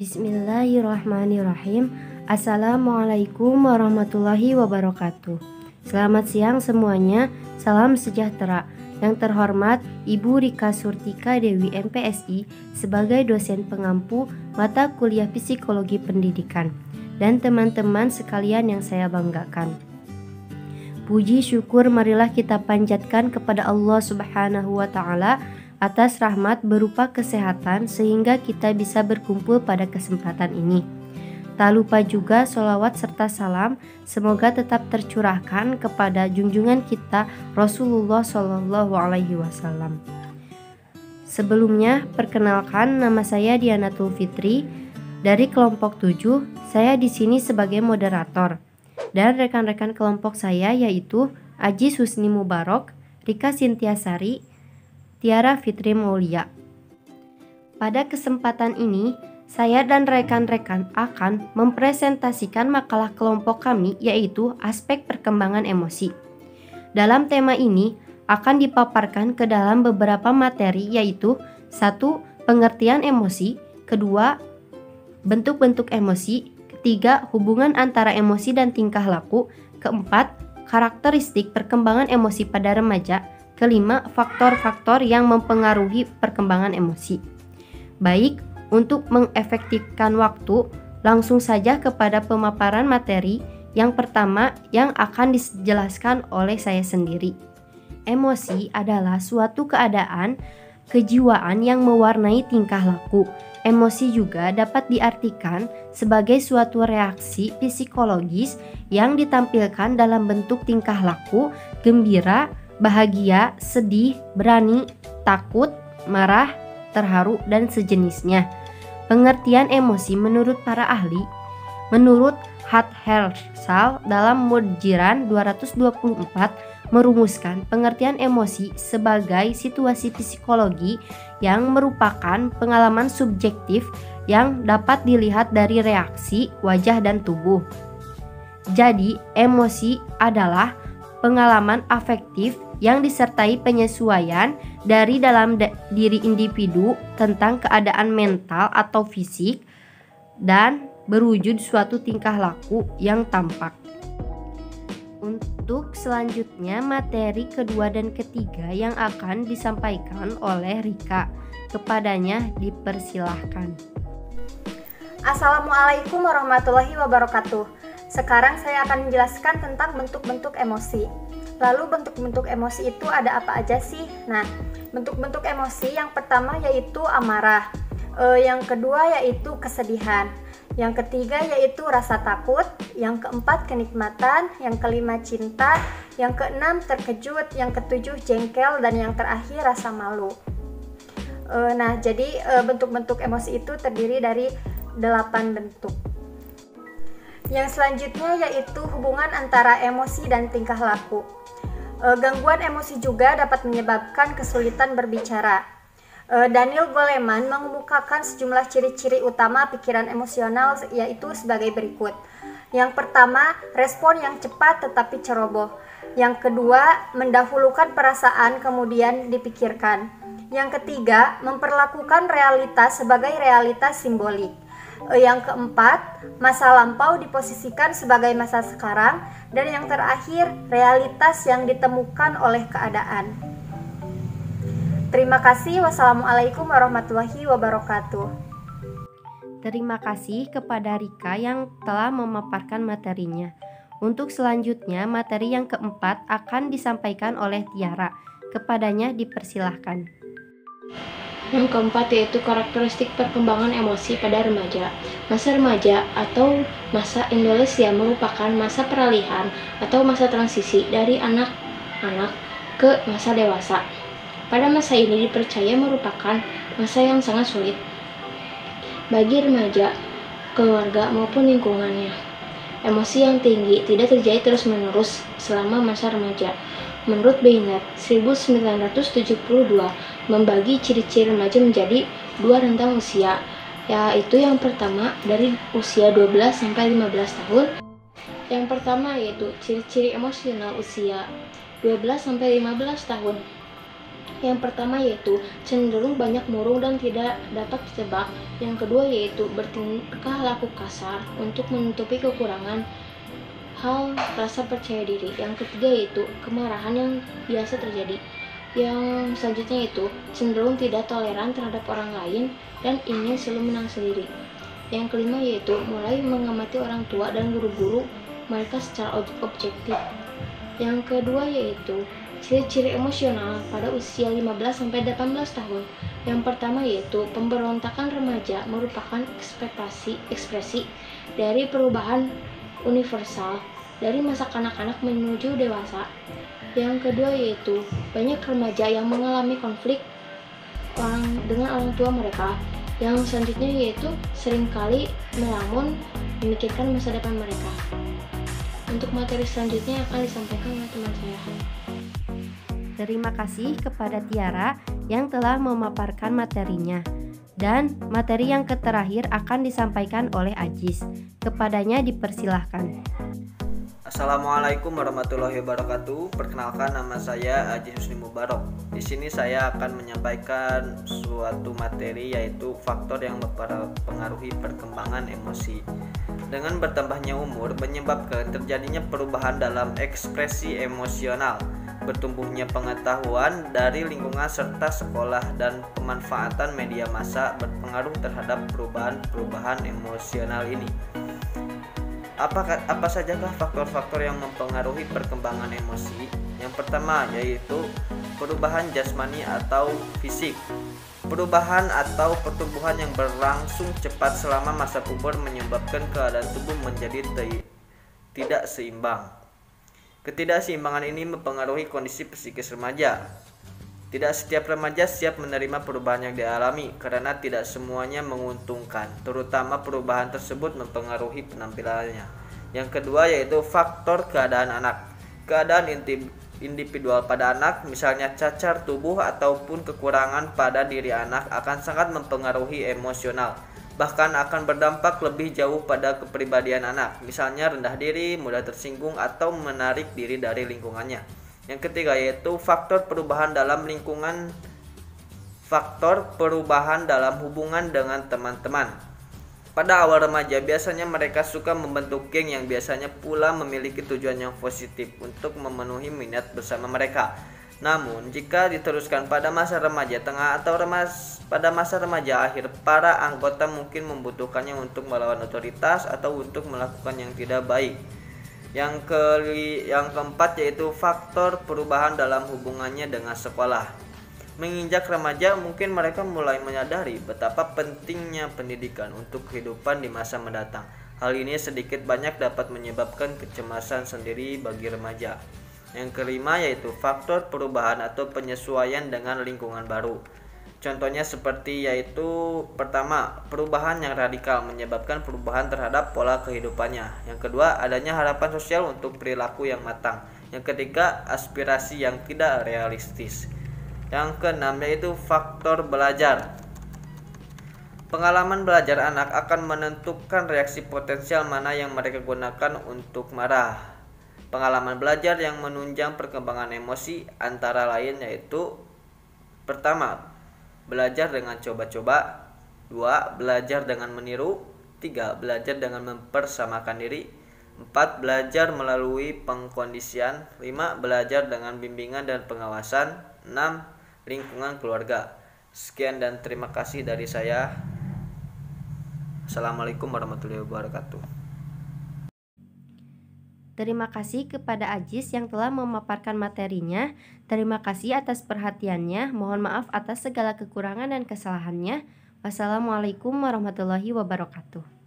Bismillahirrahmanirrahim. Assalamualaikum warahmatullahi wabarakatuh. Selamat siang semuanya. Salam sejahtera. Yang terhormat Ibu Rika Surtika Dewi MPSI sebagai dosen pengampu mata kuliah Psikologi Pendidikan dan teman-teman sekalian yang saya banggakan. Puji syukur marilah kita panjatkan kepada Allah Subhanahu wa taala atas rahmat berupa kesehatan sehingga kita bisa berkumpul pada kesempatan ini. Tak lupa juga sholawat serta salam semoga tetap tercurahkan kepada junjungan kita Rasulullah Shallallahu Alaihi Wasallam. Sebelumnya, perkenalkan nama saya Dianatul Fitri dari kelompok 7. Saya di sini sebagai moderator dan rekan-rekan kelompok saya yaitu Aji Husni Mubarok, Rika Sintiasari, Tiara Fitri Maulia. Pada kesempatan ini, saya dan rekan-rekan akan mempresentasikan makalah kelompok kami yaitu aspek perkembangan emosi. Dalam tema ini akan dipaparkan ke dalam beberapa materi yaitu 1. Pengertian emosi, 2. Bentuk-bentuk emosi, 3. Hubungan antara emosi dan tingkah laku, 4. Karakteristik perkembangan emosi pada remaja, 5. Faktor-faktor yang mempengaruhi perkembangan emosi. Baik, untuk mengefektifkan waktu, langsung saja kepada pemaparan materi yang pertama yang akan dijelaskan oleh saya sendiri. Emosi adalah suatu keadaan kejiwaan yang mewarnai tingkah laku. Emosi juga dapat diartikan sebagai suatu reaksi psikologis yang ditampilkan dalam bentuk tingkah laku, gembira, bahagia, sedih, berani, takut, marah, terharu, dan sejenisnya. Pengertian emosi menurut para ahli, menurut Hart-Hersal dalam Mujiran 224 merumuskan pengertian emosi sebagai situasi psikologi yang merupakan pengalaman subjektif yang dapat dilihat dari reaksi, wajah, dan tubuh. Jadi, emosi adalah pengalaman afektif yang disertai penyesuaian dari dalam diri individu tentang keadaan mental atau fisik dan berwujud suatu tingkah laku yang tampak. Untuk selanjutnya materi kedua dan ketiga yang akan disampaikan oleh Rika. Kepadanya dipersilahkan. Assalamualaikum warahmatullahi wabarakatuh. Sekarang saya akan menjelaskan tentang bentuk-bentuk emosi. Lalu bentuk-bentuk emosi itu ada apa aja sih? Nah, bentuk-bentuk emosi yang pertama yaitu amarah, yang kedua yaitu kesedihan, yang ketiga yaitu rasa takut, yang keempat kenikmatan, yang kelima cinta, yang keenam terkejut, yang ketujuh jengkel, dan yang terakhir rasa malu. Nah, jadi bentuk-bentuk emosi itu terdiri dari 8 bentuk. Yang selanjutnya yaitu hubungan antara emosi dan tingkah laku. Gangguan emosi juga dapat menyebabkan kesulitan berbicara. Daniel Goleman mengemukakan sejumlah ciri-ciri utama pikiran emosional yaitu sebagai berikut. Yang pertama, respon yang cepat tetapi ceroboh. Yang kedua, mendahulukan perasaan kemudian dipikirkan. Yang ketiga, memperlakukan realitas sebagai realitas simbolik. Yang keempat, masa lampau diposisikan sebagai masa sekarang, dan yang terakhir, realitas yang ditemukan oleh keadaan. Terima kasih. Wassalamualaikum warahmatullahi wabarakatuh. Terima kasih kepada Rika yang telah memaparkan materinya. Untuk selanjutnya, materi yang keempat akan disampaikan oleh Tiara. Kepadanya dipersilahkan. Yang keempat yaitu karakteristik perkembangan emosi pada remaja. Masa remaja atau masa adolescence merupakan masa peralihan atau masa transisi dari anak-anak ke masa dewasa. Pada masa ini dipercaya merupakan masa yang sangat sulit bagi remaja, keluarga maupun lingkungannya. Emosi yang tinggi tidak terjadi terus-menerus selama masa remaja. Menurut Binet 1972 membagi ciri-ciri remaja menjadi 2 rentang usia, yaitu yang pertama dari usia 12 sampai 15 tahun. Yang pertama yaitu ciri-ciri emosional usia 12 sampai 15 tahun. Yang pertama yaitu cenderung banyak murung dan tidak dapat ditebak. Yang kedua yaitu bertingkah laku kasar untuk menutupi kekurangan hal rasa percaya diri. Yang ketiga yaitu kemarahan yang biasa terjadi. Yang selanjutnya yaitu cenderung tidak toleran terhadap orang lain dan ingin selalu menang sendiri. Yang kelima yaitu mulai mengamati orang tua dan guru-guru mereka secara objektif. Yang kedua yaitu ciri-ciri emosional pada usia 15-18 tahun. Yang pertama yaitu pemberontakan remaja merupakan ekspresi dari perubahan universal dari masa kanak-kanak menuju dewasa. Yang kedua yaitu banyak remaja yang mengalami konflik dengan orang tua mereka. Yang selanjutnya yaitu seringkali melamun memikirkan masa depan mereka. Untuk materi selanjutnya akan disampaikan oleh teman saya. Terima kasih kepada Tiara yang telah memaparkan materinya. Dan materi yang terakhir akan disampaikan oleh Ajis. Kepadanya dipersilahkan. Assalamualaikum warahmatullahi wabarakatuh. Perkenalkan, nama saya Ajis Husni Mubarok. Di sini saya akan menyampaikan suatu materi yaitu faktor yang mempengaruhi perkembangan emosi. Dengan bertambahnya umur menyebabkan terjadinya perubahan dalam ekspresi emosional, bertumbuhnya pengetahuan dari lingkungan serta sekolah, dan pemanfaatan media massa berpengaruh terhadap perubahan emosional ini. Apa sajakah faktor-faktor yang mempengaruhi perkembangan emosi? Yang pertama yaitu perubahan jasmani atau fisik. Perubahan atau pertumbuhan yang berlangsung cepat selama masa puber menyebabkan keadaan tubuh menjadi tidak seimbang. Ketidakseimbangan ini mempengaruhi kondisi psikis remaja. Tidak setiap remaja siap menerima perubahan yang dialami karena tidak semuanya menguntungkan, terutama perubahan tersebut mempengaruhi penampilannya. Yang kedua yaitu faktor keadaan anak. Keadaan individual pada anak, misalnya cacar tubuh ataupun kekurangan pada diri anak, akan sangat mempengaruhi emosional. Bahkan akan berdampak lebih jauh pada kepribadian anak, misalnya rendah diri, mudah tersinggung, atau menarik diri dari lingkungannya. Yang ketiga yaitu faktor perubahan dalam lingkungan, faktor perubahan dalam hubungan dengan teman-teman. Pada awal remaja biasanya mereka suka membentuk geng yang biasanya pula memiliki tujuan yang positif untuk memenuhi minat bersama mereka. Namun jika diteruskan pada masa remaja tengah atau pada masa remaja akhir, para anggota mungkin membutuhkannya untuk melawan otoritas atau untuk melakukan yang tidak baik. Yang keempat yaitu faktor perubahan dalam hubungannya dengan sekolah. Menginjak remaja, mungkin mereka mulai menyadari betapa pentingnya pendidikan untuk kehidupan di masa mendatang. Hal ini sedikit banyak dapat menyebabkan kecemasan sendiri bagi remaja. Yang kelima yaitu faktor perubahan atau penyesuaian dengan lingkungan baru. Contohnya seperti yaitu pertama, perubahan yang radikal menyebabkan perubahan terhadap pola kehidupannya. Yang kedua, adanya harapan sosial untuk perilaku yang matang. Yang ketiga, aspirasi yang tidak realistis. Yang keenam yaitu faktor belajar. Pengalaman belajar anak akan menentukan reaksi potensial mana yang mereka gunakan untuk marah. Pengalaman belajar yang menunjang perkembangan emosi antara lain yaitu pertama, belajar dengan coba-coba. 2. Belajar dengan meniru. 3. Belajar dengan mempersamakan diri. 4. Belajar melalui pengkondisian. 5. Belajar dengan bimbingan dan pengawasan. 6. Lingkungan keluarga. Sekian dan terima kasih dari saya. Assalamualaikum warahmatullahi wabarakatuh. Terima kasih kepada Ajis yang telah memaparkan materinya. Terima kasih atas perhatiannya. Mohon maaf atas segala kekurangan dan kesalahannya. Wassalamualaikum warahmatullahi wabarakatuh.